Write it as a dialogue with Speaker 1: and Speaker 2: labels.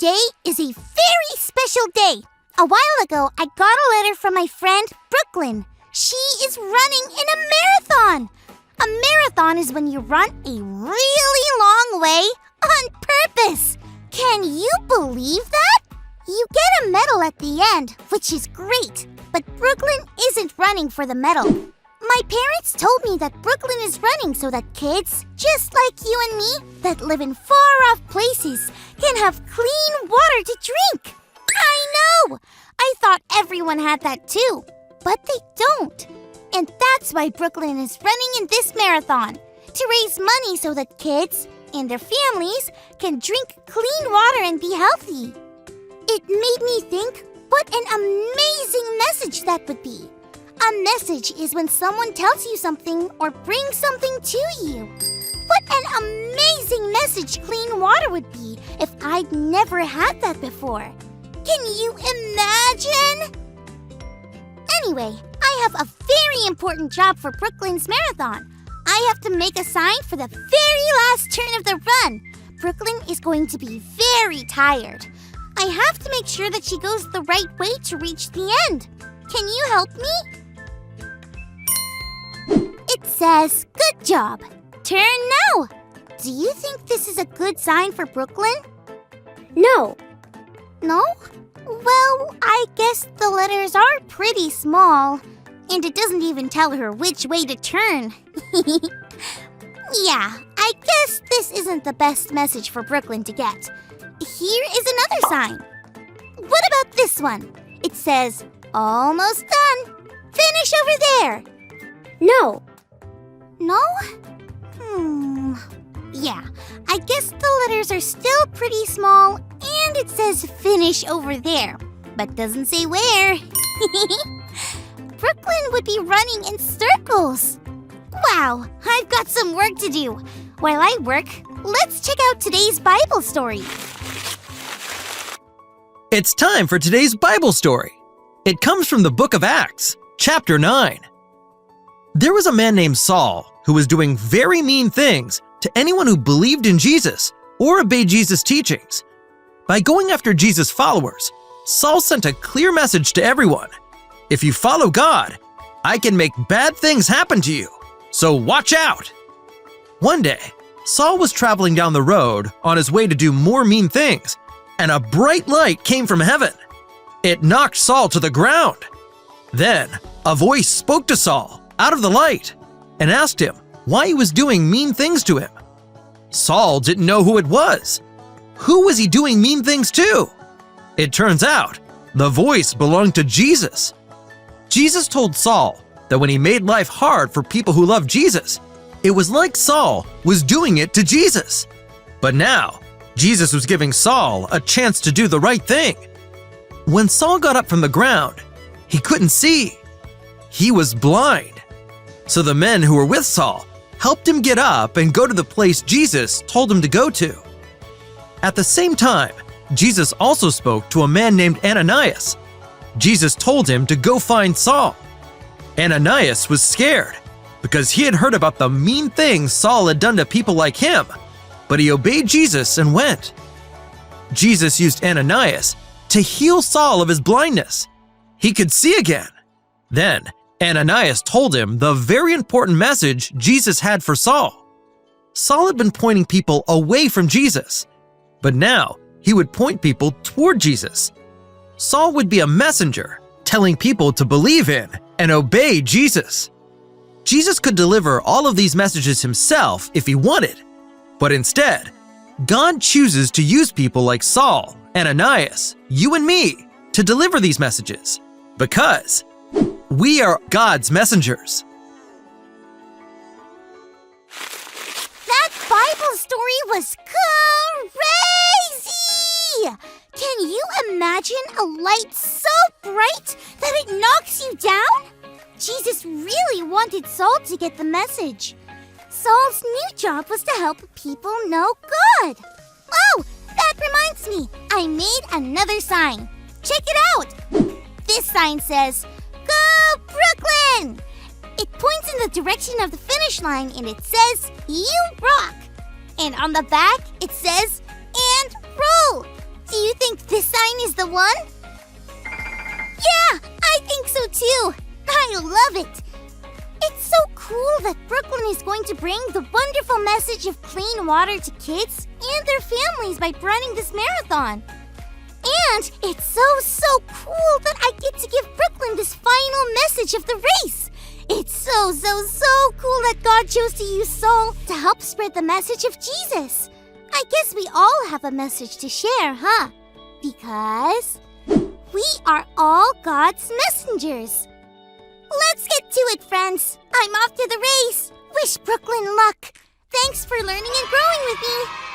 Speaker 1: Today is a very special day. A while ago, I got a letter from my friend Brooklyn. She is running in a marathon. A marathon is when you run a really long way on purpose. Can you believe that? You get a medal at the end, which is great. But Brooklyn isn't running for the medal. My parents told me that Brooklyn is running so that kids, just like you and me, that live in far-off places, can have clean water to drink. I know! I thought everyone had that too, but they don't. And that's why Brooklyn is running in this marathon, to raise money so that kids and their families can drink clean water and be healthy. It made me think what an amazing message that would be. A message is when someone tells you something or brings something to you. What an amazing message clean water would be if I'd never had that before. Can you imagine? Anyway, I have a very important job for Brooklyn's marathon. I have to make a sign for the very last turn of the run. Brooklyn is going to be very tired. I have to make sure that she goes the right way to reach the end. Can you help me? It says, "Good job. Turn now." Do you think this is a good sign for Brooklyn?
Speaker 2: No.
Speaker 1: No? Well, I guess the letters are pretty small. And it doesn't even tell her which way to turn. Yeah, I guess this isn't the best message for Brooklyn to get. Here is another sign. What about this one? It says, "Almost done. Finish over there."
Speaker 2: No.
Speaker 1: No? Yeah, I guess the letters are still pretty small and it says finish over there, but doesn't say where. Brooklyn would be running in circles. Wow, I've got some work to do. While I work, let's check out today's Bible story.
Speaker 3: It's time for today's Bible story. It comes from the book of Acts, chapter 9. There was a man named Saul who was doing very mean things to anyone who believed in Jesus or obeyed Jesus' teachings. By going after Jesus' followers, Saul sent a clear message to everyone. If you follow God, I can make bad things happen to you, so watch out. One day, Saul was traveling down the road on his way to do more mean things, and a bright light came from heaven. It knocked Saul to the ground. Then, a voice spoke to Saul out of the light and asked him why he was doing mean things to him. Saul didn't know who it was. Who was he doing mean things to? It turns out the voice belonged to Jesus. Jesus told Saul that when he made life hard for people who love Jesus, it was like Saul was doing it to Jesus. But now, Jesus was giving Saul a chance to do the right thing. When Saul got up from the ground, he couldn't see. He was blind. So the men who were with Saul helped him get up and go to the place Jesus told him to go to. At the same time, Jesus also spoke to a man named Ananias. Jesus told him to go find Saul. Ananias was scared because he had heard about the mean things Saul had done to people like him, but he obeyed Jesus and went. Jesus used Ananias to heal Saul of his blindness. He could see again. Then Ananias told him the very important message Jesus had for Saul. Saul had been pointing people away from Jesus, but now he would point people toward Jesus. Saul would be a messenger, telling people to believe in and obey Jesus. Jesus could deliver all of these messages himself if he wanted, but instead, God chooses to use people like Saul, Ananias, you and me, to deliver these messages, because we are God's messengers.
Speaker 1: That Bible story was crazy! Can you imagine a light so bright that it knocks you down? Jesus really wanted Saul to get the message. Saul's new job was to help people know God. Oh, that reminds me. I made another sign. Check it out. This sign says, "Go Brooklyn!" It points in the direction of the finish line and it says, "You rock!" And on the back, it says, "And roll!" Do you think this sign is the one? Yeah, I think so too. I love it. It's so cool that Brooklyn is going to bring the wonderful message of clean water to kids and their families by running this marathon. And it's so cool that I get to give Brooklyn this final message of the race. It's so cool that God chose to use Saul to help spread the message of Jesus. I guess we all have a message to share, huh? Because we are all God's messengers. Let's get to it, friends. I'm off to the race. Wish Brooklyn luck. Thanks for learning and growing with me.